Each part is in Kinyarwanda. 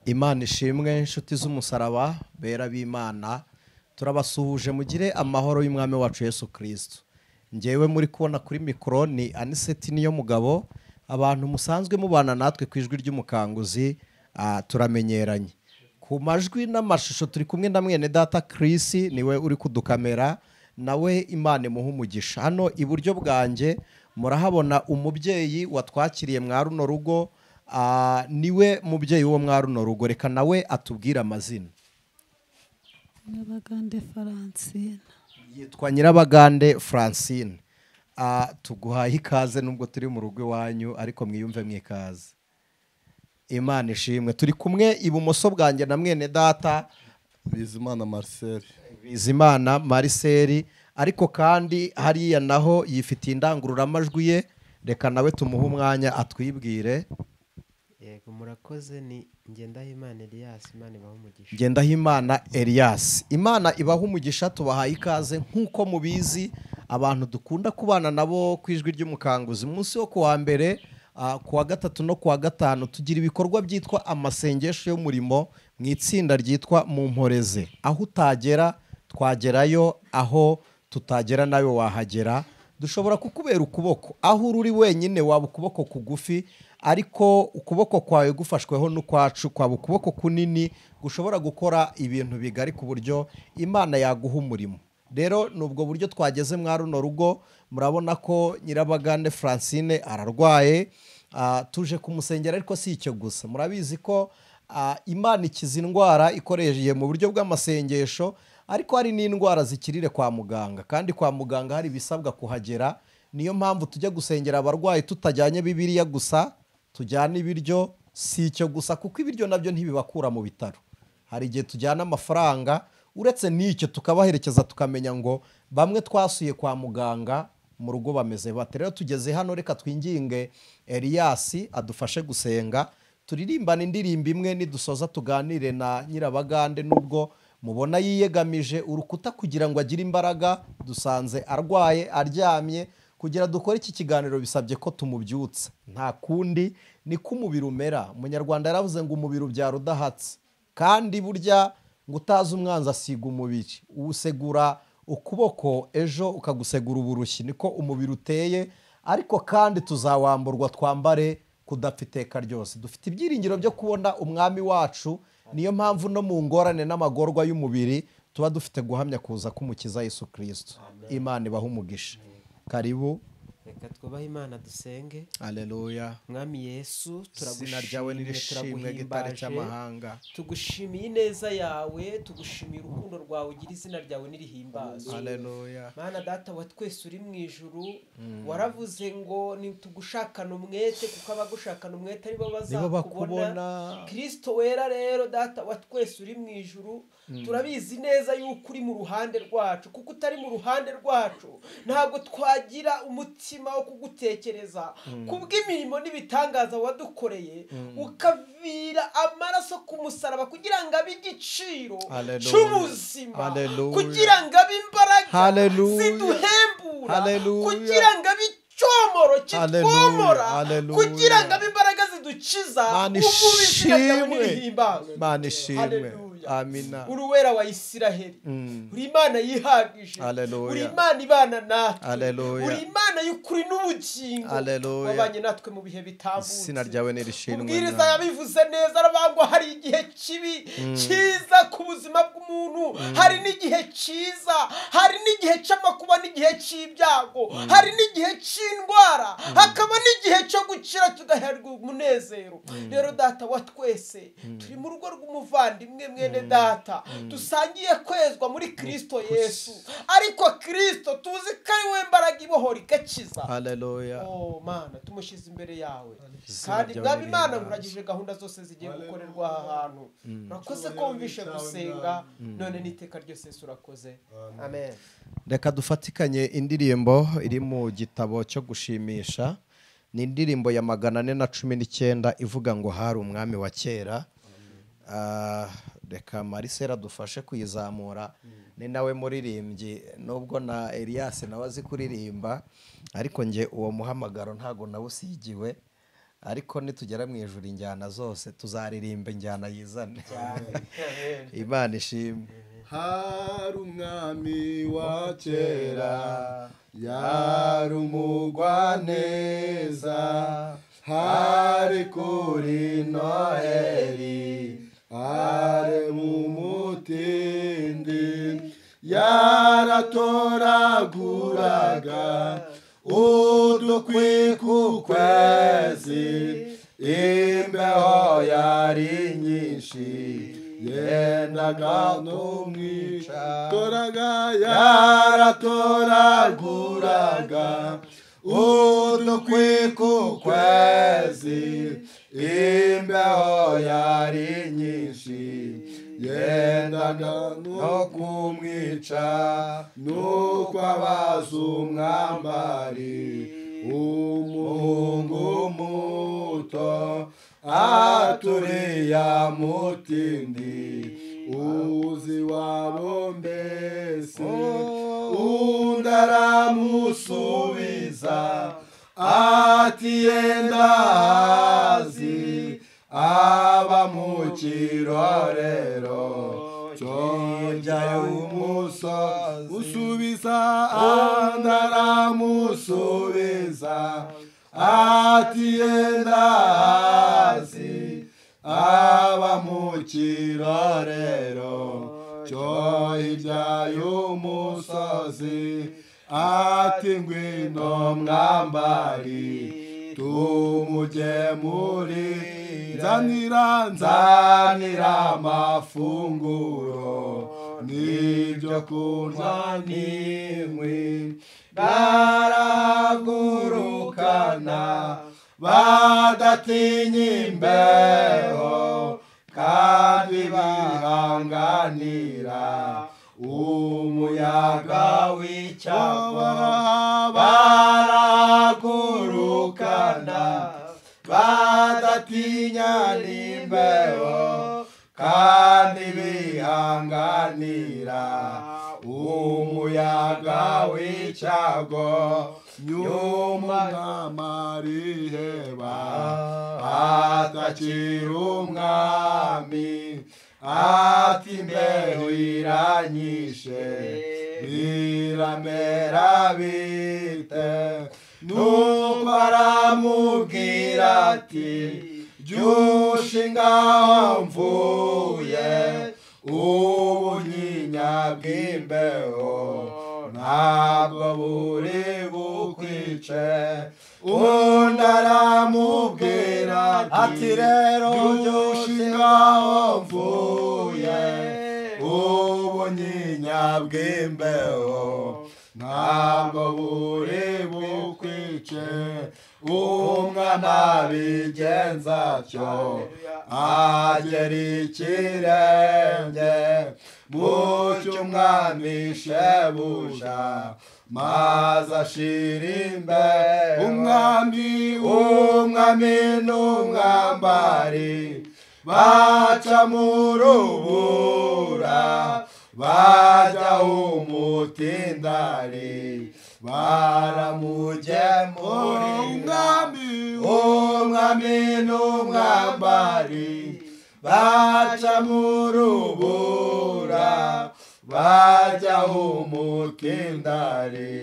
Imana ishimwe inshuti z'umusaraba bera b'Imana turabasuhuje mugire amahoro y'umwami wacu Yesu Kristo. Ngewe muri kubona kuri mikoro ni Aniseti niyo mugabo, abantu musanzwe mubana natwe ku ijwi ry'umukanguzi turamenyeranye. Ku majwi n'amashusho turi kumwe na mwene data Chris niwe uri kudukamera, nawe Imana imuhe umugisha. Hano iburyo bwanjye murahabona umubyeyi watwakiriye mwa runo rugo, niwe mubyeyi wo mwa runo rugo, reka nawe atubwire amazina. Nyirabagande Francine. Yitwa Nyirabagande Francine. Tuguhaye ikaze nubwo turi mu rugo iwanyu ariko mwiyumve mwikaze. Imana ishimwe. Turi kumwe ibumoso bwanjye na mwene data Bizimana Marcel, ariko kandi hariya naho yifitiye indangururamajwi ye, reka nawe tumuhe umwanya atwibwire. Yego murakoze, ni Ngendahimana Elias. Imana ibaha umugisha. Ngendahimana Elias. Imana ibaha umugisha, tubahaye ikaze. Nk'uko mubizi abantu dukunda kubana nabo ku ijwi ry'umukanguzi, munsi wo kuwa mbere, kuwa gatatu no kuwa gatanu tugira ibikorwa byitwa amasengesho y'umurimo mu itsinda ryitwa mu mporeze. Aho utagera twagerayo, aho tutagera nawe wahagera. Dushobora kukubera ukuboko, aho uri wenyine waba ukuboko kugufi, ariko ukuboko kwawe gufashweho n'ukwacu kwaba ukuboko kunini gushobora gukora ibintu bigari ku buryo Imana yaguha umurimo. Rero nubwo buryo twageze mwa runo rugo. Murabona ko Nyirabagande Francine ararwaye, tuje kumusengera, ariko si icyo gusa. Murabizi ko Imana ikiza indwara ikoresheje mu buryo bw'amasengesho, ariko hari n'indwara zikirire kwa muganga, kandi kwa muganga hari ibisabwa kuhagera. Niyo mpamvu tujya gusengera abarwayi tutajyanye Bibiliya gusa, tujyana ibiryo. Si icyo gusa, kuko ibiryo nabyo ntibibakura mu bitaro. Hari igihe tujyana amafaranga, uretse n'icyo tukabaherekeza tukamenya ngo bamwe twasuye kwa muganga mu rugo bameze bate. Rero tugeze hano, reka twinginge Elias adufashe gusenga, turirimbana indirimbo imwe, nidusoza tuganire na Nyirabagande. Nubwo mubona yiyegamije urukuta kugira ngo agire imbaraga, dusanze arwaye aryamye. Kugira dukore iki kiganiro bisabye ko tumubyutsa, nta kundi niko umubiri umera. Umunyarwanda yaravuze ngo umubiri ubyara udahatse, kandi burya ngo utazi umwanzi asiga umubiri. Uwusegura ukuboko ejo ukagusegura uburushyi, niko umubiri uteye. Ariko kandi tuzawamburwa twambare kudapfa iteka ryose. Dufite ibyiringiro byo kubona umwami wacu. Niyo mpamvu no mu ngorane n'amagorwa y'umubiri tuba dufite guhamya kuza k'umukiza Yesu Kristo. Imana ibaha umugisha. Karibu. Reka twubahe Imana dusenge. Haleluya. Mwami Yesu, izina ryawe nirishimwe gitare cy'amahanga. Tugushimiye ineza yawe, tugushimiye urukundo rwawe, ugira izina ryawe nirihimbazwe. Haleluya. Mana data wa twese uri mu ijuru, waravuze ngo nitugushakana umwete, kuko abagushakana umwete aribo bazakubona. Kristo wera rero data wa twese uri mu ijuru, turabizi neza yuko uri mu ruhande rwacu, kuko utari mu ruhande rwacu ntabwo twagira umutima wo kugutekereza. Kubw'imirimo n'ibitangaza wadukoreye, ukavira amaraso ku musaraba kugira ngo abe igiciro cy'ubuzima, kugira ngo abe imbaraga ziduhembura, kugira ngo abe icyomoro kitwomora, kugira ngo abe imbaraga zidukiza. Mana ishimwe. Amina. Uri uwera wa Isiraheli, uri Imana yihagije, uri Imana ibana natwe, uri Imana y'ukuri n'ubugingo, wabanye natwe mu bihe bitambutse. Izina ryawe nirishimwe. Ubwiriza yabivuze neza, aravuga hari igihe kibi cyiza ku buzima bw'umuntu, hari n'igihe cyiza, hari n'igihe cy'amakuba n'igihe cy'ibyago, hari n'igihe cy'indwara, hakaba n'igihe cyo gukira tugaherwa umunezero. Rero data wa twese turi mu rugo rw'umuvandimwe mwene data, dusangiye kwezwa muri Kristo Yesu, ariko Kristo tuzi ko ari we mbaraga ibohora igakiza. Haleluya. Mana tumushyize imbere yawe, kandi mwami Imana nkuragije gahunda zose zigiye gukorerwa aha hantu. Urakoze ko wumvishe gusenga, none n'iteka ryose Yesu urakoze. Amen. Reka dufatikanye indirimbo iri mu gitabo cyo gushimisha. Ni indirimbo ya 419 ivuga ngo hari umwami wa kera. Reka Marcel adufashe kuyizamura. Ni nawe muririmbyi, nubwo na Elias nawe azi kuririmba, ariko nge uwo muhamagaro ntago nawusigiwe. ariko nitugera mu ijuru injyana zose tuzaririmba injyana yizane. Imana ishimwe. hari umwami wa kera yari umugwaneza, hari kuri noheri ari mu mutindi, yaratoraguraga udukwi ku kwezi, imbeho yari nyinshi yendaga kumwica, yaratoraguraga udukwi ku kwezi, imbeho yari nyinshi yendaga no kumwica, nuko abaza umwambari umuhungu muto aturiya mutindi uzi wabo mbese, undi aramusubiza ati yenda hazi aba mu kirorero cyongera umusozi, musubiza andi aramusubiza ati yenda hazi aba mu kirorero cyo hirya y'umusozi, ati ngwino mwambari tumugemuri, nzanira amafunguro n'ibyo kurya n'inkwi, baragurukana badatinya imbeho kandi bihanganira umuyaga w'icyago, baragurukana badatinya n'imbeho kandi bihanganira umuyaga w'icyago, nyuma n'amariheba atakira umwami, ati imbeho iranyishe biramera bite, nuko aramubwira ati byushingaho mvuye ubunyinya bw'imbeho ntabwo buri bukwice, undi aramubwira ati rero byushingaho mvuye ubunyinya bw'imbeho ntabwo buri bukwice, umwana bigenza atyo agera ikirenge mu cy'umwami shebuja, maze ashira imbeho, umwami n'umwambari baca mu rubura bajya umutindari, baramugemurira, umwami n'umwambari baca mu rubura bajya umutindari,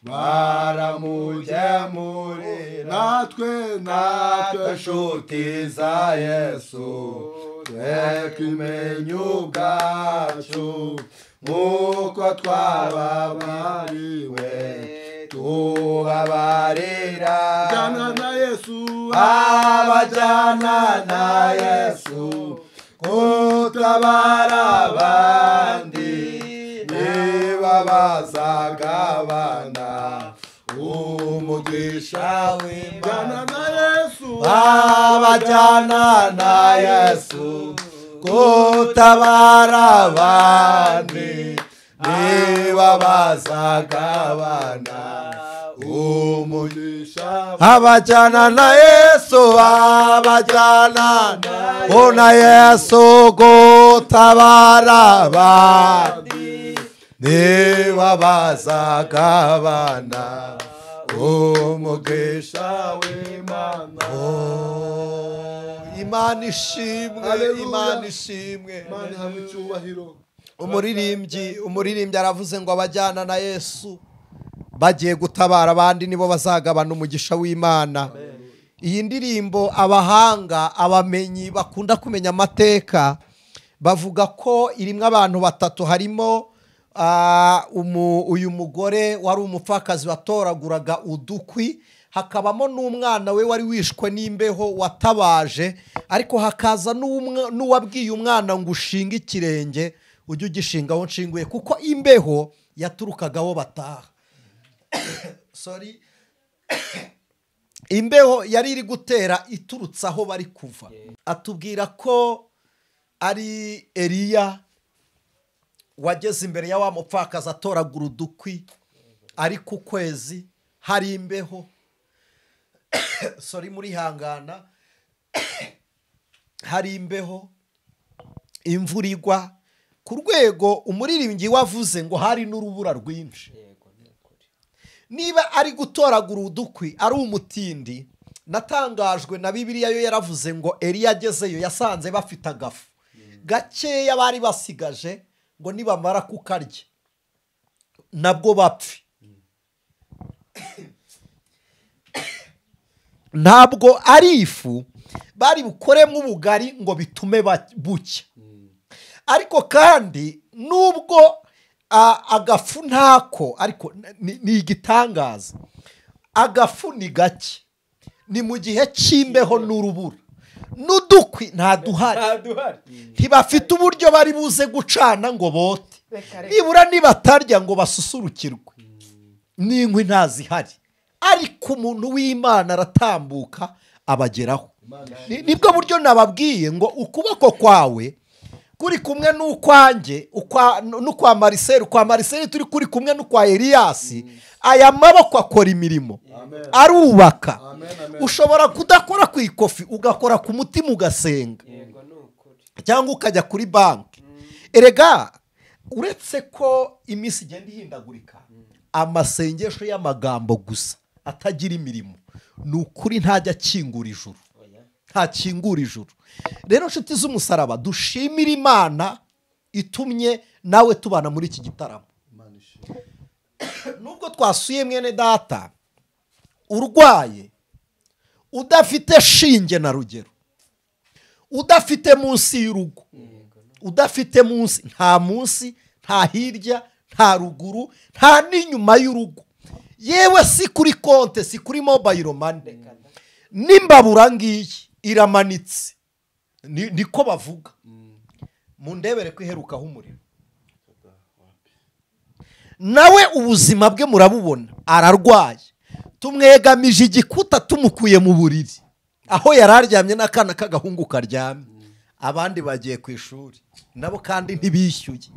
baramugemurira. natwe nshuti za Yesu twe twimenya ubwacu nk'uko twababariwe tubabarira, abajyana na Yesu gutabara abandi niba bazagabana umugisha w'Imana, abajyana na Yesu gutabara abandi niba bazagabana umugisha, abajyana na Yesu, abajyana na Yesu gutabara abandi niba bazagabana umugisha w'Imana. Imana ishimwe, Haleluya. Imana ishimwe. Imana ihabwe icyubahiro. Umuririmbyi aravuze ngo abajyana na Yesu bagiye gutabara abandi nibo bazagabana umugisha w'Imana. Iyi ndirimbo abahanga, abamenyi bakunda kumenya amateka bavuga ko irimo abantu batatu. Harimo uyu mugore wari umupfakazi watoraguraga udukwi, hakabamo n'umwana we wari wishwe n'imbeho watabaje, ariko hakaza n'uwabwiye umwana ngo ushinge ikirenge ujye ugishinga aho nshinguye, kuko imbeho yaturukaga aho bataha. Sorry. Imbeho yari iri gutera iturutse aho bari kuva. Atubwira ko ari Eliya wageze imbere ya wa mupfakazi atoragura udukwi, ari ku kwezi hari imbeho. Sorry, muri hangana. Hari imbeho, imvura igwa ku rwego umuririmbyi wavuze ngo hari n'urubura rwinshi. Niba ari gutoragura udukwi ari umutindi, natangajwe na Bibiliya yo yaravuze ngo Eliya agezeyo yasanze bafite agafu gakeya bari basigaje, ngo nibamara kukarya nabwo bapfe. Ntabwo ari ifu bari bukoremo ubugari ngo bitume bucya, ariko kandi nubwo agafu ntako, ariko ni igitangaza. Agafu ni gake, ni mu gihe cy'imbeho n'urubura, n'udukwi ntaduhari. Ntibafite uburyo bari buze gucana ngo bote, nibura nibatarya ngo basusurukirwe, n'inkwi ntazihari. Ariko umuntu w'Imana aratambuka abageraho. Nibwo buryo nababwiye ngo ukuboko kwawe kuri kumwe n'ukwanjye, n'ukwa Mariseli, ukwa Mariseli turi kuri kumwe n'ukwa Eliyasi. Aya maboko akora imirimo, arubaka. Ushobora kudakora ku ikofi, ugakora ku mutima ugasenga, cyangwa ukajya kuri banki. Erega uretse ko iminsi igenda ihindagurika, amasengesho y'amagambo gusa atagira imirimo ni ukuri ntajya akingura ijuru, ntakingura ijuru. Rero nshuti z'umusaraba, dushimira Imana itumye nawe tubana muri iki gitaramo. Nubwo twasuye mwene data urwaye, udafite shinge na rugero, udafite munsi y'urugo, udafite munsi, nta hirya, nta ruguru, nta n'inyuma y'urugo, yewe si kuri konte, si kuri mobile money, n'imbabura ngiyi iramanitse, niko bavuga. Mundebere ko iherukaho umuriro. Nawe ubuzima bwe murabubona, ararwaye. Tumwegamije igikuta tumukuye mu buriri aho yararyamye n'akana k'agahungu karyamye. Abandi bagiye ku ishuri nabo kandi ntibishyuye.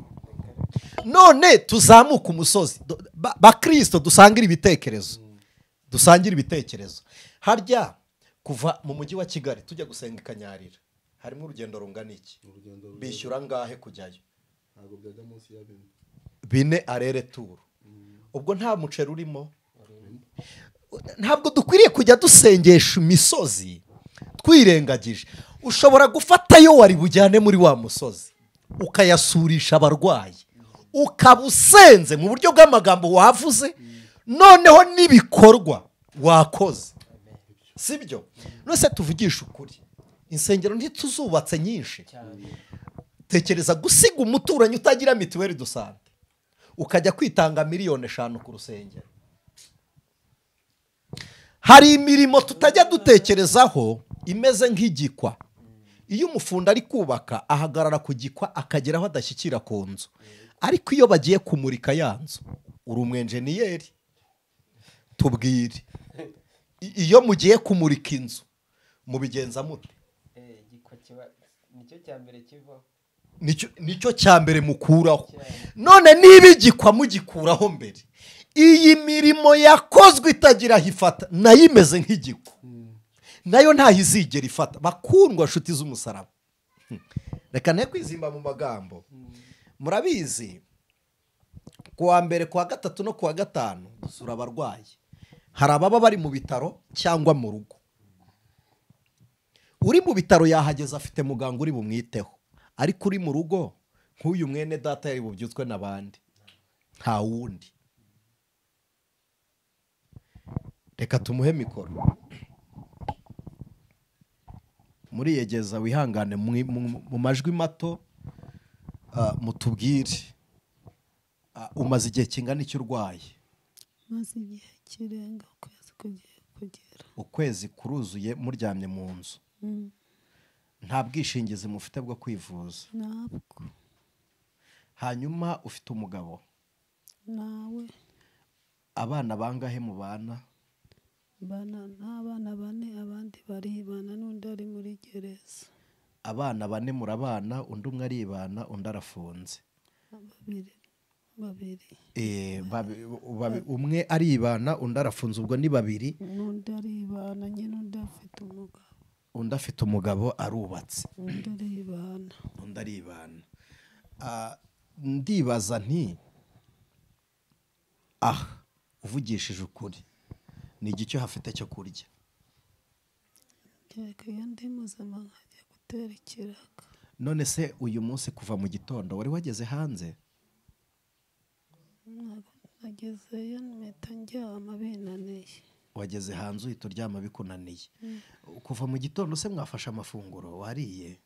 None tuzamuka umusozi, bakristo dusangira ibitekerezo. Harya kuva mu mujyi wa Kigali tujya gusenga i Kanyarira harimo urugendo rungana iki? Bishyura ngahe kujyayo? Ntabwo byajya munsi ya 4 arere turu. Ubwo nta muceri urimo. Ntabwo dukwiriye kujya dusengesha imisozi twirengagije. Ushobora gufatayo wari bujyane muri wa musozi ukayasurisha abarwayi, ukabusenze mu buryo bw'amagambo wavuze, noneho n'ibikorwa wakoze. Sibyo? Nose tuvugisha ukuri, insengero ntituzubatse nyinshi. Tekereza gusiga umuturanyi utagira mituweli de sante ukajya kwitanga miliyoni 5 ku rusengero. Hari imirimo tutajya dutekerezaho imeze nk'igikwa. Iyo umufundi ari kubaka ahagarara ku gikwa akageraho adashyikira ku nzu, ariko iyo bagiye kumurika ya nzu, uri umwenjeniyeri, tubwire, iyo mugiye kumurika inzu mubigenza mute? Nicyo cya mbere mukuraho. None niba igikwa mugikuraho mbere, iyi mirimo yakozwe itagira hifata nayo imeze nk'igikwa, nayo ntahizigera ifata. Bakundwa nshuti z'umusaraba, reka ne kwizimba mu magambo. Murabizi kuwa mbere, kuwa gatatu no kuwa gatanu dusura abarwayi. hari ababa bari mu bitaro cyangwa mu rugo. Uri mu bitaro yahageze afite muganga uri bumwiteho, ariko uri mu rugo nk'uyu mwene data yari bubyutswe n'abandi, nta wundi. Reka tumuhe mikoro. Muri yegeza wihangane mu majwi mato, mutubwire umaze igihe kingana iki urwaye? Maze igihe kirenga ukwezi kugiye kugera. Ukwezi kuruzuye muryamye mu nzu. Nta bwishingizi mufite bwo kwivuza? Ntabwo. Hanyuma ufite umugabo? Nawe. Abana bangahe mu bana? N'abana 4, abandi baribana n'undi ari muri gereza. Abana 4 murabana, undi umwe aribana, undi arafunze. Babiri. Umwe aribana, undi arafunze, ubwo ni 2. N'undi aribana nyine, undi afite umugabo. Undi afite umugabo arubatse. Undi aribana. Ndibaza nti uvugishije ukuri, ni igicyo hafite cyo kurya? Kereka iyo ndi muzima nkajya gutera ikiraka. None se uyu munsi kuva mu gitondo wari wageze hanze? Nagezeyo mpita ndyama binaniye. Wageze hanze uhita uryama bikunaniye. Kuva mu gitondo se mwafashe amafunguro, wariye?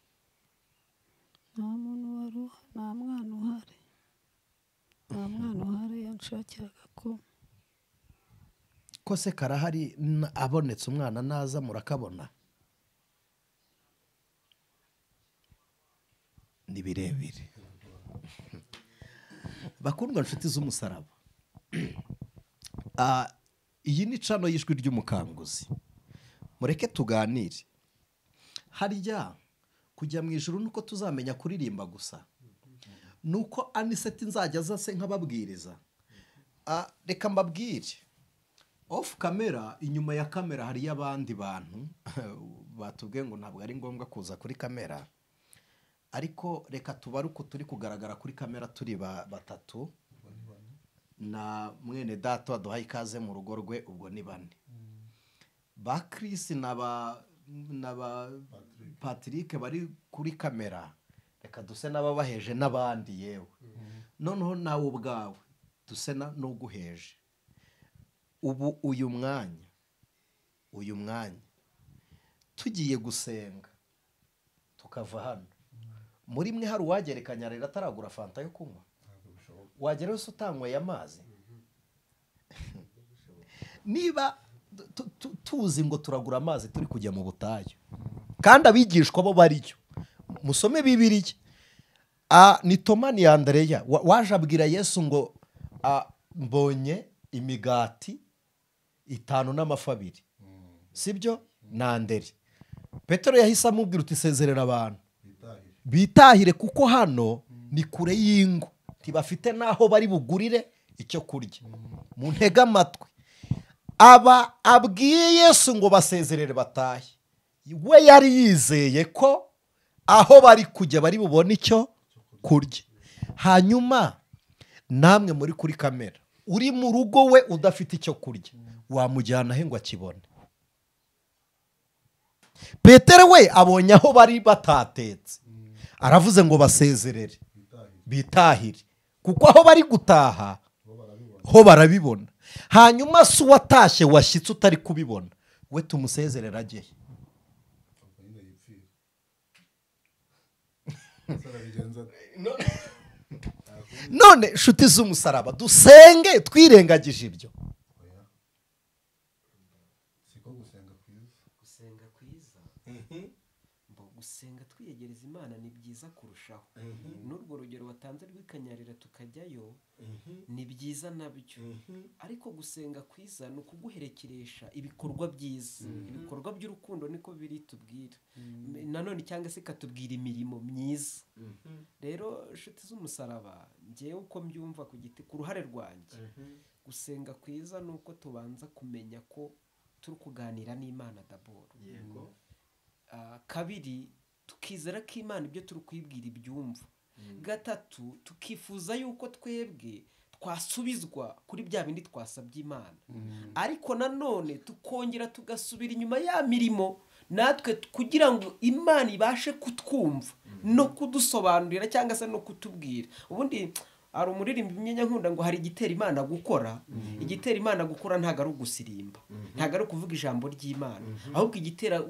Nta muntu wari uhari, nta mwana uhari. Nta mwana uhari yanshakiraga ko se karahari, abonetse umwana naza murakabona? Ni birebire. Bakundwa nshuti z'umusaraba, iyi ni cano y'ijwi ry'umukanguzi. Mureke tuganire. Harya kujya mu ijuru nuko tuzamenya kuririmba gusa? Nuko aniseti nzajya zase nk'ababwiriza? Reka mbabwire, off camera, inyuma ya kamera hari abandi bantu batubwiye ngo ntabwo ari ngombwa kuza kuri kamera, ariko reka tubare uko turi kugaragara kuri kamera turi 3, na mwene data waduhaye ikaze mu rugo rwe, ubwo ni 4. Ba Chris na Patrick bari kuri kamera, reka duse n'ababaheje n'abandi yewe. Noneho nawe ubwawe duse n'uguheje. Ubu uyu mwanya tugiye gusenga tukava hano, muri mwe hari uwagerekanya rero ataragura fanta yo kunywa? Wagera wese utanyweye amazi? Niba tuzi ngo turagura amazi turi kujya mu butayu, kandi abigishwa bo bariyo, musome Bibiliya. Ni Toma ni Andreya waje abwira Yesu ngo mbonye imigati 5 n'amafi 2, sibyo? Na Andere. Petero yahise amubwira uti sezerera abantu bitahire, kuko hano ni kure y'ingo, ntibafite naho bari bugurire icyo kurya. Mu ntega amatwi, abwiye Yesu ngo basezerere batahe, we yari yizeye ko aho bari kujya bari bubone icyo kurya. Hanyuma namwe muri kuri kamera, uri mu rugo we udafite icyo kurya, wamujyana he ngo akibone? Petero we abonye aho bari batatetse, aravuze ngo basezerere bitahire, kuko aho bari gutaha ho barabibona. Hanyuma se uwatashye washyitse utari kubibona, we tumusezerera ajye? None nshuti z'umusaraba, dusenge twirengagije ibyo? Gusenga twiyegereza Imana ni byiza kurushaho. N'urwo rugero watanze rw'ikanyarira tukajyayo ni byiza nabyo, ariko gusenga kwiza ni ukuguherekeresha ibikorwa byiza, ibikorwa by'urukundo, niko biri tubwira nanone, cyangwa se katubwira imirimo myiza. Rero nshuti z'umusaraba, ngewe uko mbyumva ku ruhare rwanjye, gusenga kwiza ni uko tubanza kumenya ko turi kuganira n'Imana d'abord. Kabiri, tukizera ko Imana ibyo turi kwibwira ibyumva. Gatatu, tukifuza yuko twebwe twasubizwa kuri bya bindi twasabye Imana, ariko nanone tukongera tugasubira inyuma ya mirimo natwe kugira ngo Imana ibashe kutwumva no kudusobanurira cyangwa se no kutubwira. Ubundi ari umuririmbi Umenya nkunda ngo hari igitera Imana gukora. Igitera Imana gukora ntago ari ugusirimba, ntago ari kuvuga ijambo ry'Imana, ahubwo igitera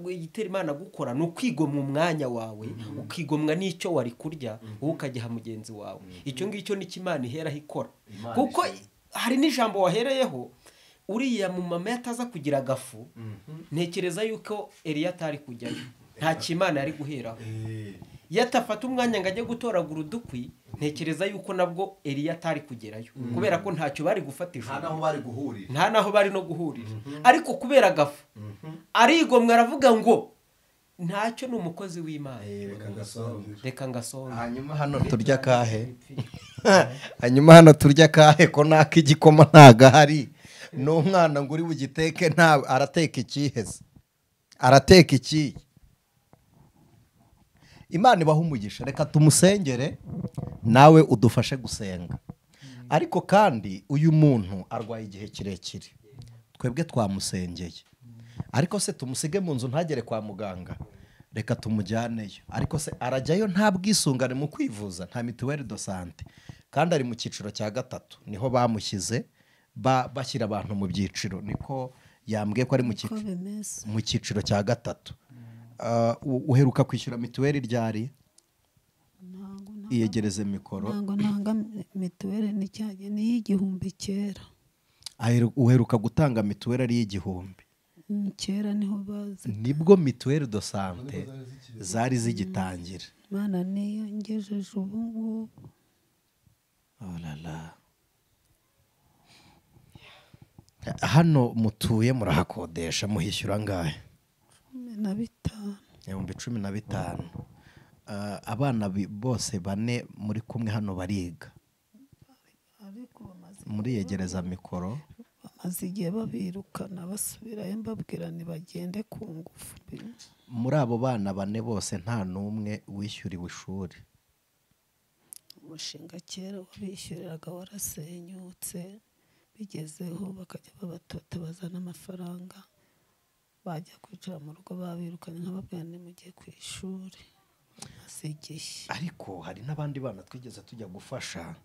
Imana gukora no kwigomwa umwanya wawe, ukigomwa n'icyo wari kurya wowe ukagiha mugenzi wawe. Icyo ngicyo ni Imana ihera ikora, kuko hari n'ijambo wahereyeho. Uriya mu mama yataza kugira gafu, ntekereza yuko Eliya atari kujyayo, nta kimana yari guheraho. Yatafata umwanya ngo ajye gutoragura udukwi, ntekereza yuko nabwo Eliya atari kugerayo, kubera ko ntacyo bari gufatisha, nta naho bari no guhurira. Ariko kubera gafu arigomwe, aravuga ngo ntacyo, ni umukozi w'Imana, reka ngasonge. Hanyuma hano turya kahe hanyuma hano turya kahe ko nak'igikoma ntagahari, n'umwana ngo uri bugiteke nta arateka ikiheze, arateka iki? Imana ibaha umugisha, reka tumusengere nawe udufashe gusenga. Ariko kandi uyu muntu arwaye igihe kirekire, twebwe twamusengeye, ariko se tumusige mu nzu ntagere kwa muganga? Reka tumujyaneyo. Ariko se arajyayo nta bwisungane mu kwivuza, nta mituweli de sante, kandi ari mu cyiciro cya 3, niho bamushyize bashyira abantu mu byiciro, niko yambwiye ko ari mu cyiciro cya 3. Uheruka kwishyura mituweli ryari? Iyegereze mikoro. Nanga mituweli ni y'igihumbi kera. Uheruka gutanga mituweli ari y'igihumbi? Kera niho bazi. Nibwo mituweli de sante zari zigitangira. Mana niyo ngejeje ubu ngubu. Oh la la. Hano mutuye murahakodesha, muhishyura ngahe? 15,000. Abana bose 4 muri kumwe hano bariga, muri yegereza mikoro. Bamaze igihe babirukana basubirayo, mbabwira ntibagende ku ngufu. Muri abo bana 4 bose nta n'umwe wishyuriwe ishuri. Umushinga kera wabishyuriraga warasenyutse, bigezeho bakajya babatota bazana amafaranga, bajya kwicara mu rugo babirukanye, nkababwira ntimugiye ku ishuri. Ariko hari n'abandi bana twigeze tujya gufasha,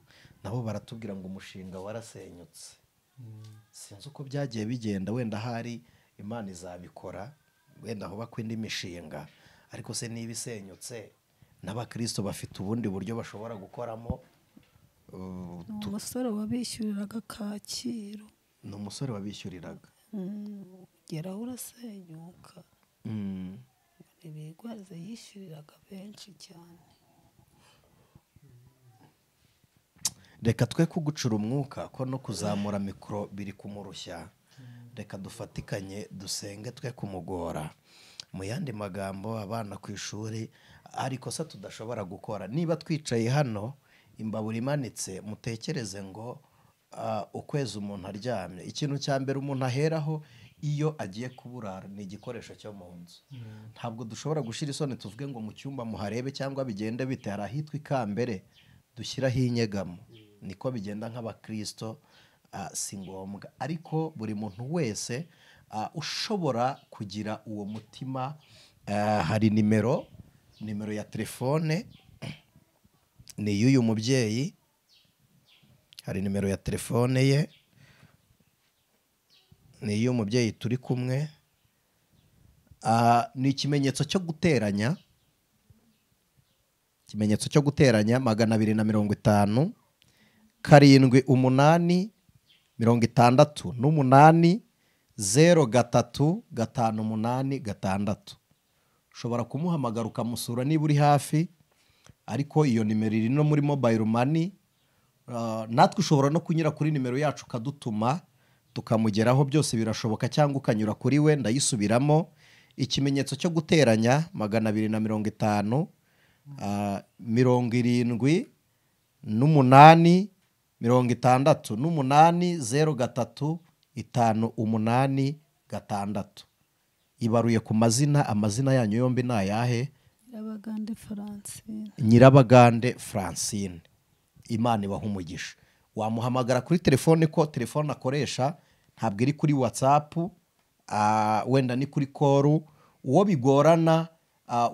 nabo baratubwira ngo umushinga warasenyutse. Sinzi uko byagiye bigenda, wenda hari Imana izabikora, wenda aho bakwindi imishinga. Ariko se niba isenyutse, n'abakristo bafite ubundi buryo bashobora gukoramo. Umusore wabishyuriraga Kacyiru. Ni umusore wabishyuriraga. Geraho urasenyuka. Ibigwaze yishyuriraga benshi cyane. Reka twe kugucura umwuka ko no kuzamura mikoro biri kumurushya. Reka dufatikanye dusenge twe kumugora. Mu yandi magambo, abana ku ishuri ariko se tudashobora gukora. Niba twicaye hano imbabura imanitse, mutekereze ngo ukwezi umuntu aryamye, ikintu cya mbere umuntu aheraho iyo agiye kuburara ni igikoresho cyo mu nzu. Ntabwo dushobora gushira isoni tuvuge ngo mu cyumba muharebe cyangwa bigende bite. Hari ahitwa ikambere dushyiraho inyegamo, niko bigenda nk'abakristo. Si ngombwa, ariko buri muntu wese ushobora kugira uwo mutima. Hari nimero ya telefone, ni y'uyu mubyeyi. Hari nimero ya telefone ye, ni y'uyu mubyeyi turi kumwe. Ni ikimenyetso cyo guteranya, ikimenyetso cyo guteranya 250 7 8 68 0 ushobora kumuhamagara ukamusura niba uri hafi. Ariko iyo nimero iri no muri mobile money. Natwe ushobora no kunyura kuri nimero yacu ukadutuma tukamugeraho, byose birashoboka. Cyangwa ukanyura kuri we, ndayisubiramo: ikimenyetso cyo guteranya 250 78 68 0 Ibaruye ku mazina. Amazina yanyu yombi ni ayahe? Nyirabagande Francine. Nyirabagande Francine. Imana ibaha umugisha. wamuhamagara kuri telefone ko telefone akoresha ntabwo iri kuri WhatsApp, wenda ni kuri call. Uwo bigorana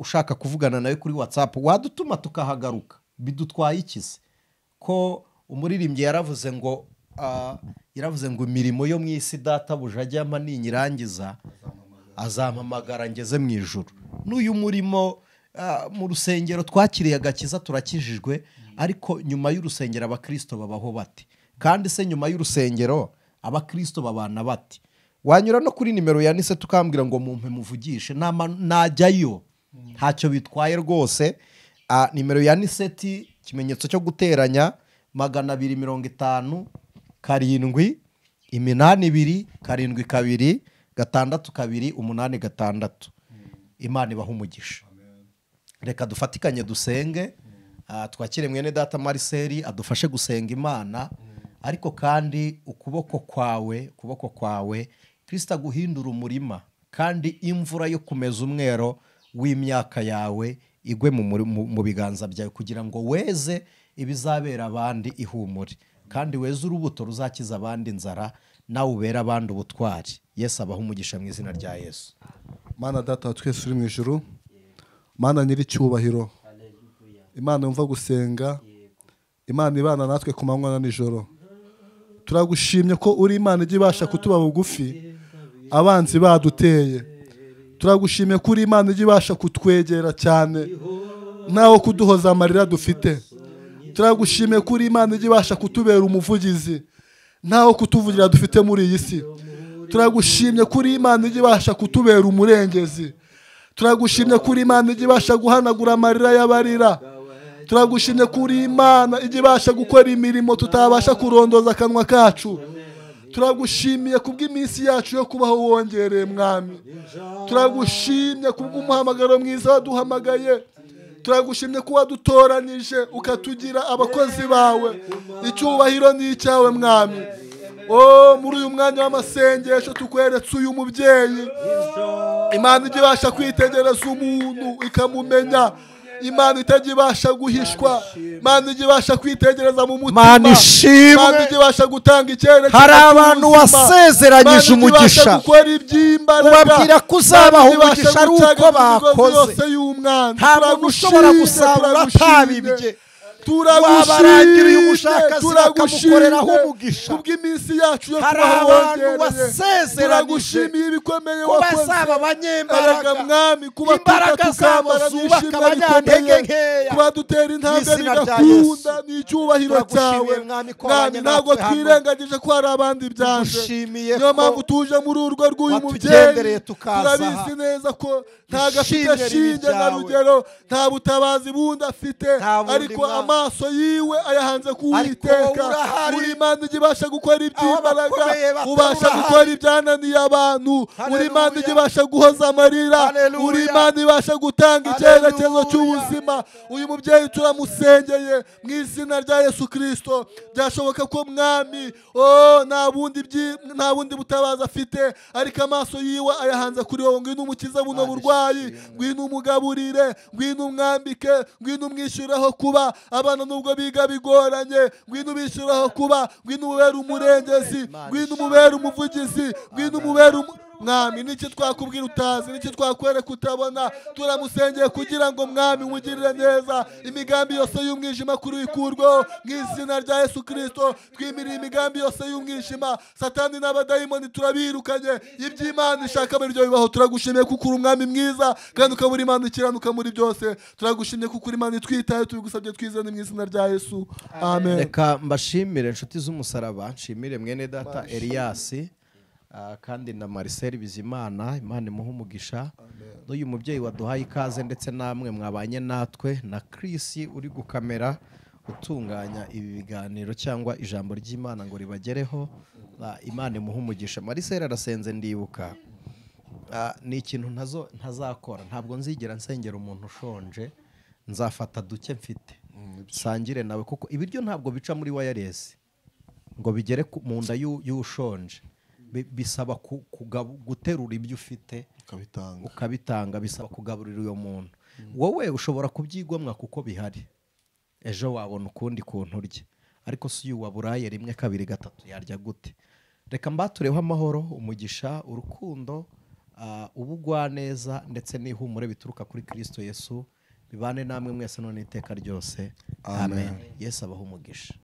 ushaka kuvugana nawe kuri WhatsApp wadutuma tukahagaruka, bidutwaye ikize ko umuririmbyi yaravuze ngo imirimo yo mu isi databuja ajyama ninyirangiza azampamagara ngeze mu ijuru. N'uyu murimo mu rusengero twakiriye agakiza turakijijwe, ariko nyuma y'urusengero abakristo babaho bati? Kandi se nyuma y'urusengero abakristo babana bati? Wanyura no kuri nimero ya Nise tukambwira ngo mumpe muvugishe, najyayo ntacyo bitwaye rwose. Nimero ya Niseti ikimenyetso cyo guteranya 250 7 8 2 7 2 8 6. Imana ibaha umugisha. Reka dufatikanye dusenge, twakire mwene data Marcel adufashe gusenga Imana, ariko kandi ukuboko kwawe Kristo aguhindura umurima, kandi imvura yo kumeza umwero w'imyaka yawe igwe mu biganza byawe, kugira ngo weze ibizabera abandi ihumure, kandi weze urubuto ruzakiza abandi inzara, nawe ubera abandi ubutwari. Yesu abaha umugisha mu izina rya Yesu. Mana data twese uri mu ijuru, Mana nyiri cyubahiro, Imana yumva gusenga, Imana ibana natwe ku manywa na nijoro. Turagushimye ko uri Imana igibasha kutuba bugufi abanzi baduteye. Turagushimye ko uri Imana igibasha kutwegera cyane naho kuduhoza amarira dufite. Turagushimye ko uri Imana igibasha kutubera umuvugizi naho kutuvugira dufite muri iyi si. Turagushimye ko uri Imana igibasha kutubera umurengezi. Turagushimye ko uri Imana igibasha guhanagura amarira y'abarira. Turagushimye ko uri Imana igibasha gukora imirimo tutabasha kurondoza akanwa kacu. Turagushimiye kubw'iminsi yacu yo kubaho wongereye mwami. Turagushimye kubw'umuhamagaro mwiza waduhamagaye. Turagushimye ko wadutoranije ukatugira abakozi bawe. Icyubahiro ni icyawe mwami. Muri uyu mwanya w'amasengesho tukweretse uyu mubyeyi, Imana igibasha kwitegereza umuntu ikamumenya, Imana itajibasha guhishwa, Imana igibasha kwitegereza mu mutima, Imana igibasha gutanga icyerekezo. Hari abantu wasezeranyije umugisha, ubabwira ko uzabaha umugisha ari uko bakoze. Ntabwo ushobora gusarura atabibye. Turagushimiye umushakazi bakamukoreraho umugisha kubw'iminsi yacu yo kubaho wongereye. Turagushimiye ibikomeye wakoze, bazaba abanyembaraga mwami, kuba tukambara zubaka abanyantege nkeya, kuba dutera intambwe bigakunda. Ni icyubahiro cyawe mwami, ntabwo twirengagije ko hari abandi byanze. Niyo mpamvu tuje muri urwo rw'uyu mubyeyi. Turabizi neza ko nta gafite shinge na rugero, nta butabazi bundi afite, ariko amaso yiwe ayahanze ku Uwiteka. Uri Imana igibasha gukora iby'imbaraga, ubasha gukora ibyananiye abantu. Uri Imana igibasha guhoza amarira, uri Imana ibasha gutanga icyerekezo cy'ubuzima. Uyu mubyeyi turamusengeye mu izina rya Yesu Kristo. Byashoboka ko mwami nta bundi butabazi afite, ariko amaso yiwe ayahanze kuri wowe. Ngwino umukiza buno burwayi, ngwino umugaburire, ngwino umwambike, ngwino umwishyuraho kuba abana nubwo biga bigoranye, ngwino ubishyuraho kuba, ngwino umubere umurengezi, ngwino umubere umuvugizi, ngwino umubere mwami. Niki twakubwira utazi, niki twakwereka utabona. Turamusengeye kugira ngo mwami umugirire neza, imigambi yose y'umwijima kuri wikurweho mu izina rya Yesu Kristo. Twimiriye imigambi yose y'umwijima, Satani n'abadayimoni turabirukanye. Iby'Imana ishaka muri byo bibaho. Turagushimiye kuko uri umwami mwiza, kandi ukaba Imana ikiranuka muri byose. Turagushimiye kuko uri Imana itwitaye, tubigusabye twizeye mu izina rya Yesu, amen. Reka mbashimire inshuti z'umusaraba, nshimire mwene data Elias, kandi na Marcel Bizimana. Imana imuha umugisha. N'uyu mubyeyi waduhaye ikaze, ndetse namwe mwabanye natwe, na Chris uri gukamera utunganya ibi biganiro cyangwa ijambo ry'Imana ngo ribagereho. Imana imuha umugisha. Marcel arasenze, ndibuka ni ikintu ntazakora. Ntabwo nzigera nsengera umuntu ushonje, nzafata duke mfite sangire nawe, kuko ibiryo ntabwo bica muri wireless ngo bigere mu nda y'ushonje. Bisaba guterura ibyo ufite ukabitanga, bisaba kugaburira uyo muntu. Wowe ushobora kubyigomwa kuko bihari, ejo wabona ukundi kuntu urya, ariko si uyu waburaye rimwe kabiri gatatu yarya gute? Reka mbatureho amahoro, umugisha, urukundo, ubugwaneza ndetse n'ihumure bituruka kuri Kristo Yesu bibane namwe mwese none iteka ryose. Amen. Yesu abaha umugisha.